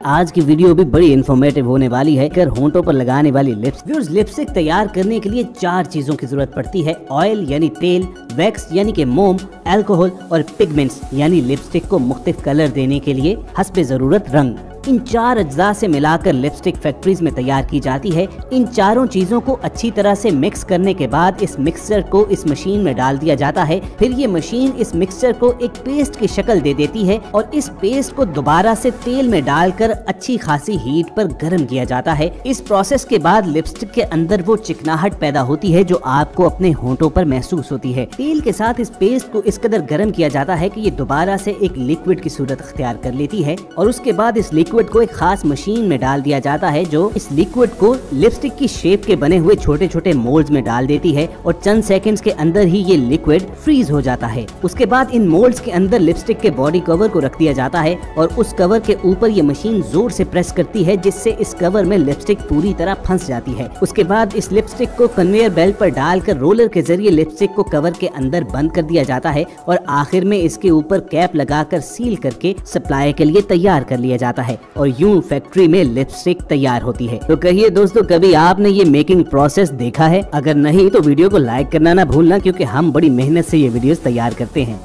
आज की वीडियो भी बड़ी इन्फॉर्मेटिव होने वाली है। कर होंठों पर लगाने वाली लिपस्टिक तैयार करने के लिए 4 चीजों की जरूरत पड़ती है। ऑयल यानी तेल, वैक्स यानी कि मोम, अल्कोहल और पिगमेंट्स यानी लिपस्टिक को मुख्तलिफ कलर देने के लिए हस्बे जरूरत रंग। इन 4 अज्जा से मिलाकर लिपस्टिक फैक्ट्रीज में तैयार की जाती है। इन चारों चीजों को अच्छी तरह से मिक्स करने के बाद इस मिक्सचर को इस मशीन में डाल दिया जाता है। फिर ये मशीन इस मिक्सचर को एक पेस्ट की शक्ल दे देती है और इस पेस्ट को दोबारा से तेल में डालकर अच्छी खासी हीट पर गर्म किया जाता है। इस प्रोसेस के बाद लिपस्टिक के अंदर वो चिकनाहट पैदा होती है जो आपको अपने होंठों पर महसूस होती है। तेल के साथ इस पेस्ट को इस कदर गर्म किया जाता है कि ये दोबारा से एक लिक्विड की सूरत अख्तियार कर लेती है और उसके बाद इस लिक्विड को एक खास मशीन में डाल दिया जाता है जो इस लिक्विड को लिपस्टिक की शेप के बने हुए छोटे छोटे मोल्ड्स में डाल देती है और चंद सेकंड्स के अंदर ही ये लिक्विड फ्रीज हो जाता है। उसके बाद इन मोल्ड्स के अंदर लिपस्टिक के बॉडी कवर को रख दिया जाता है और उस कवर के ऊपर ये मशीन जोर से प्रेस करती है जिससे इस कवर में लिपस्टिक पूरी तरह फंस जाती है। उसके बाद इस लिपस्टिक को कन्वेयर बेल्ट पर डालकर रोलर के जरिए लिपस्टिक को कवर के अंदर बंद कर दिया जाता है और आखिर में इसके ऊपर कैप लगाकर सील करके सप्लाई के लिए तैयार कर लिया जाता है और यूं फैक्ट्री में लिपस्टिक तैयार होती है। तो कहिए दोस्तों, कभी आपने ये मेकिंग प्रोसेस देखा है? अगर नहीं तो वीडियो को लाइक करना ना भूलना, क्योंकि हम बड़ी मेहनत से ये वीडियोस तैयार करते हैं।